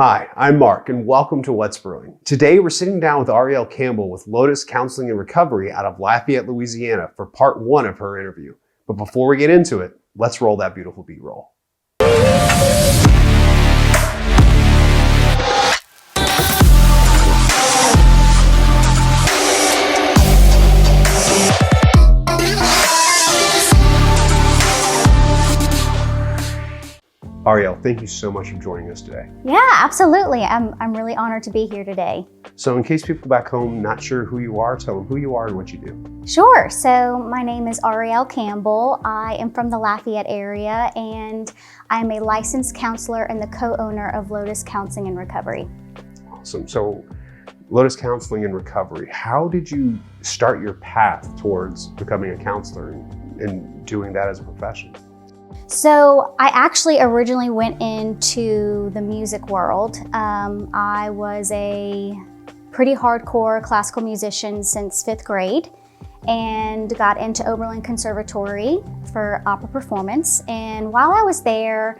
Hi, I'm Mark, and welcome to What's Brewing. Today, we're sitting down with Auriel Campbell with Lotus Counseling and Recovery out of Lafayette, Louisiana for part one of her interview. But before we get into it, let's roll that beautiful B-roll. Auriel, thank you so much for joining us today. Yeah, absolutely. I'm really honored to be here today. So in case people back home not sure who you are, tell them who you are and what you do. Sure. So my name is Auriel Campbell. I am from the Lafayette area, and I'm a licensed counselor and the co-owner of Lotus Counseling and Recovery. Awesome. So Lotus Counseling and Recovery, how did you start your path towards becoming a counselor and doing that as a profession? So I actually originally went into the music world. I was a pretty hardcore classical musician since 5th grade and got into Oberlin Conservatory for opera performance. And while I was there,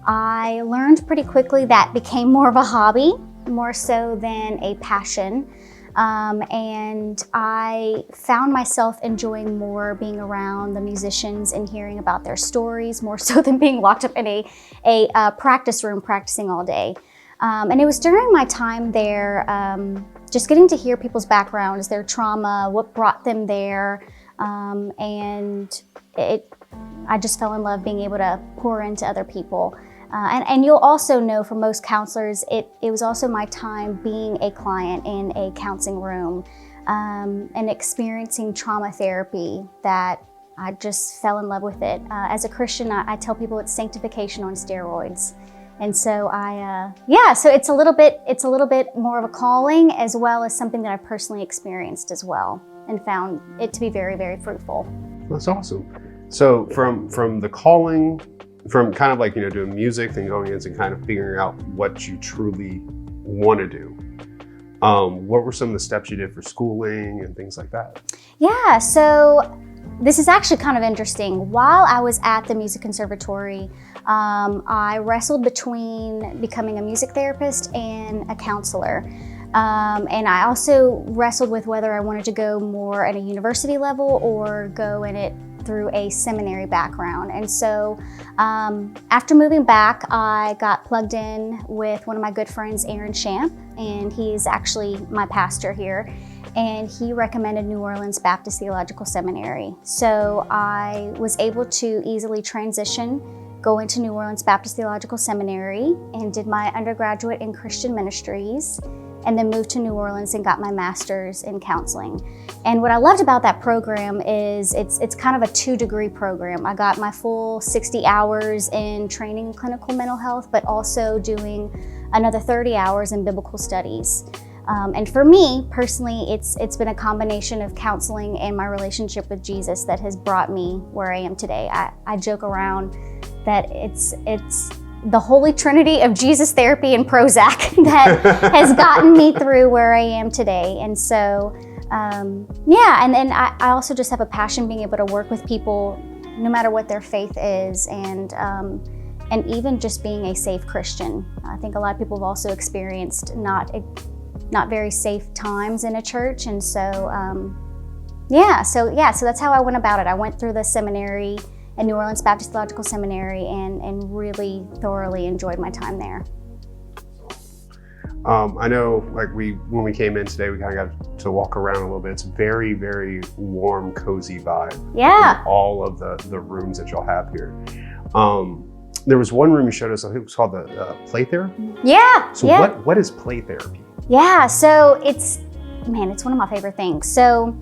I learned pretty quickly that became more of a hobby, more so than a passion. And I found myself enjoying more being around the musicians and hearing about their stories, more so than being locked up in a practice room practicing all day. And it was during my time there, just getting to hear people's backgrounds, their trauma, what brought them there, and I just fell in love being able to pour into other people. And you'll also know from most counselors, it was also my time being a client in a counseling room and experiencing trauma therapy that I just fell in love with it. As a Christian, I tell people it's sanctification on steroids. And so so it's a little bit more of a calling as well as something that I personally experienced as well and found it to be very, very fruitful. That's awesome. So from the calling, from kind of like, doing music, then going into kind of figuring out what you truly want to do. What were some of the steps you did for schooling and things like that? Yeah, so this is actually kind of interesting. While I was at the music conservatory, I wrestled between becoming a music therapist and a counselor. And I also wrestled with whether I wanted to go more at a university level or go in it through a seminary background. And so after moving back, I got plugged in with one of my good friends, Aaron Champ, and he's actually my pastor here. And he recommended New Orleans Baptist Theological Seminary. So I was able to easily transition, go into New Orleans Baptist Theological Seminary and did my undergraduate in Christian ministries, and then moved to New Orleans and got my master's in counseling. And what I loved about that program is it's kind of a 2-degree program. I got my full 60 hours in training in clinical mental health, but also doing another 30 hours in biblical studies. And for me, personally, it's been a combination of counseling and my relationship with Jesus that has brought me where I am today. I joke around that it's the holy trinity of Jesus therapy and Prozac that has gotten me through where I am today. And so, and then I also just have a passion being able to work with people no matter what their faith is, and even just being a safe Christian. I think a lot of people have also experienced not very safe times in a church. And so, so that's how I went about it. I went through the seminary at New Orleans Baptist Theological Seminary and really thoroughly enjoyed my time there. I know, when we came in today, we kind of got to walk around a little bit. It's a very, very warm, cozy vibe. Yeah. All of the rooms that y'all have here. There was one room you showed us, I think it was called the play therapy. Yeah. So yeah. What is play therapy? Yeah, so it's one of my favorite things. So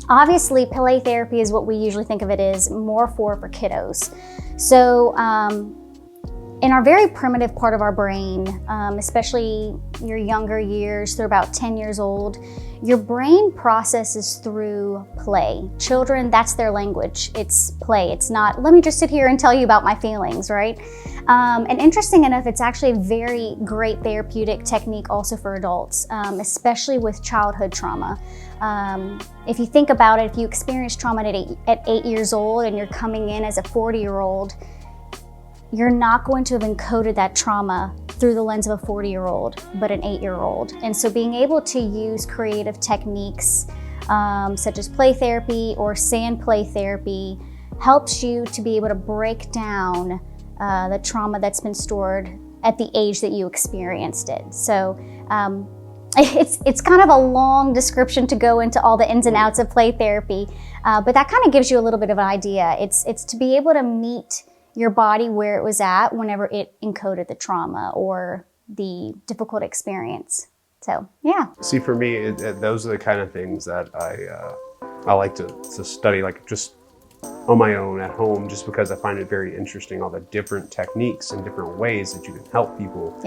obviously, play therapy is what we usually think of it as, more for kiddos. So in our very primitive part of our brain, especially your younger years, through about 10 years old, your brain processes through play. Children, that's their language. It's play. It's not, let me just sit here and tell you about my feelings, right? And interesting enough, it's actually a very great therapeutic technique also for adults, especially with childhood trauma. If you think about it, if you experience trauma at 8 years old and you're coming in as a 40-year-old, you're not going to have encoded that trauma through the lens of a 40-year-old, but an 8-year-old. And so being able to use creative techniques such as play therapy or sand play therapy helps you to be able to break down the trauma that's been stored at the age that you experienced it. So it's kind of a long description to go into all the ins and outs of play therapy, but that kind of gives you a little bit of an idea. It's to be able to meet your body where it was at whenever it encoded the trauma or the difficult experience. So, yeah. See, for me, those are the kind of things that I like to study, like just on my own at home, just because I find it very interesting, all the different techniques and different ways that you can help people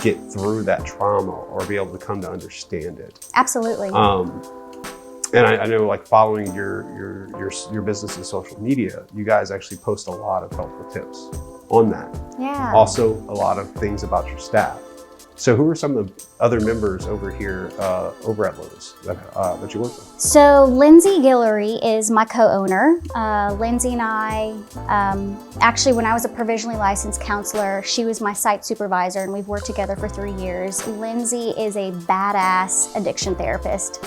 get through that trauma or be able to come to understand it. Absolutely. And I know, like, following your business and social media, you guys actually post a lot of helpful tips on that. Yeah. Also, a lot of things about your staff. So who are some of the other members over here, over at Lotus that you work with? So Lindsay Guillory is my co-owner. Lindsay and I, actually when I was a provisionally licensed counselor, she was my site supervisor and we've worked together for 3 years. Lindsay is a badass addiction therapist.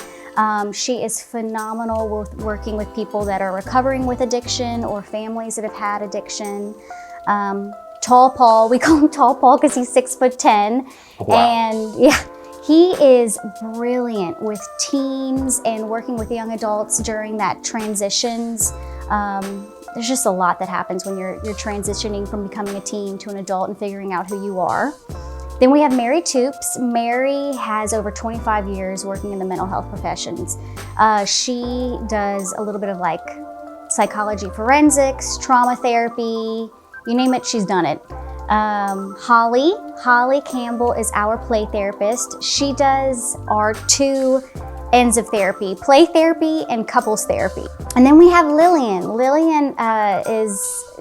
She is phenomenal with working with people that are recovering with addiction or families that have had addiction. Tall Paul, we call him Tall Paul because he's 6'10". Wow. And yeah, he is brilliant with teens and working with young adults during that transitions. There's just a lot that happens when you're transitioning from becoming a teen to an adult and figuring out who you are. Then we have Mary Toops. Mary has over 25 years working in the mental health professions. She does a little bit of like psychology forensics, trauma therapy, you name it, she's done it. Holly Campbell is our play therapist. She does our 2 ends of therapy, play therapy and couples therapy. And then we have Lillian. Lillian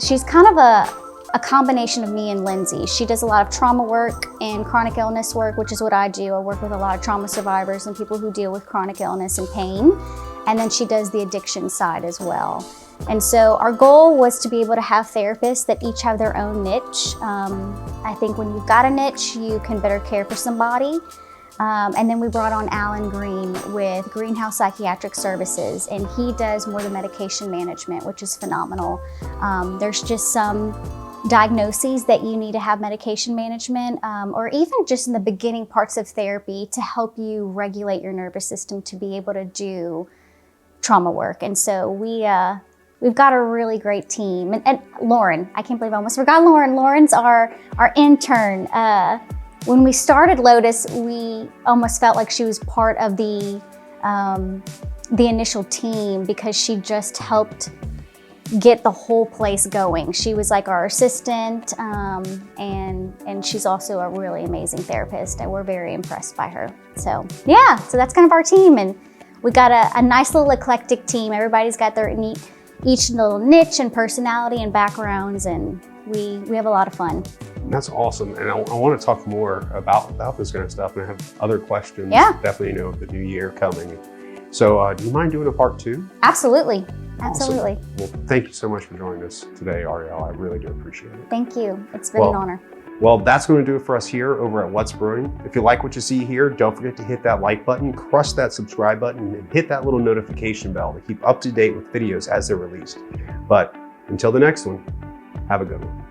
she's kind of a combination of me and Lindsay. She does a lot of trauma work and chronic illness work, which is what I do. I work with a lot of trauma survivors and people who deal with chronic illness and pain. And then she does the addiction side as well. And so our goal was to be able to have therapists that each have their own niche. I think when you've got a niche, you can better care for somebody. And then we brought on Alan Green with Greenhouse Psychiatric Services, and he does more the medication management, which is phenomenal. There's just some diagnoses that you need to have medication management, or even just in the beginning parts of therapy to help you regulate your nervous system to be able to do trauma work. And so we've got a really great team. And Lauren, I can't believe I almost forgot Lauren. Lauren's our intern. When we started Lotus, we almost felt like she was part of the initial team because she just helped get the whole place going. She was like our assistant, and she's also a really amazing therapist, and we're very impressed by her. So yeah, so that's kind of our team, and we got a nice little eclectic team. Everybody's got their each little niche and personality and backgrounds, and we have a lot of fun. That's awesome, and I want to talk more about this kind of stuff, and I have other questions. Yeah. Definitely, with the new year coming. So do you mind doing a part 2? Absolutely. Awesome. Absolutely. Well, thank you so much for joining us today, Auriel. I really do appreciate it. Thank you. It's been an honor. Well, that's going to do it for us here over at What's Brewing. If you like what you see here, don't forget to hit that like button, crush that subscribe button, and hit that little notification bell to keep up to date with videos as they're released. But until the next one, have a good one.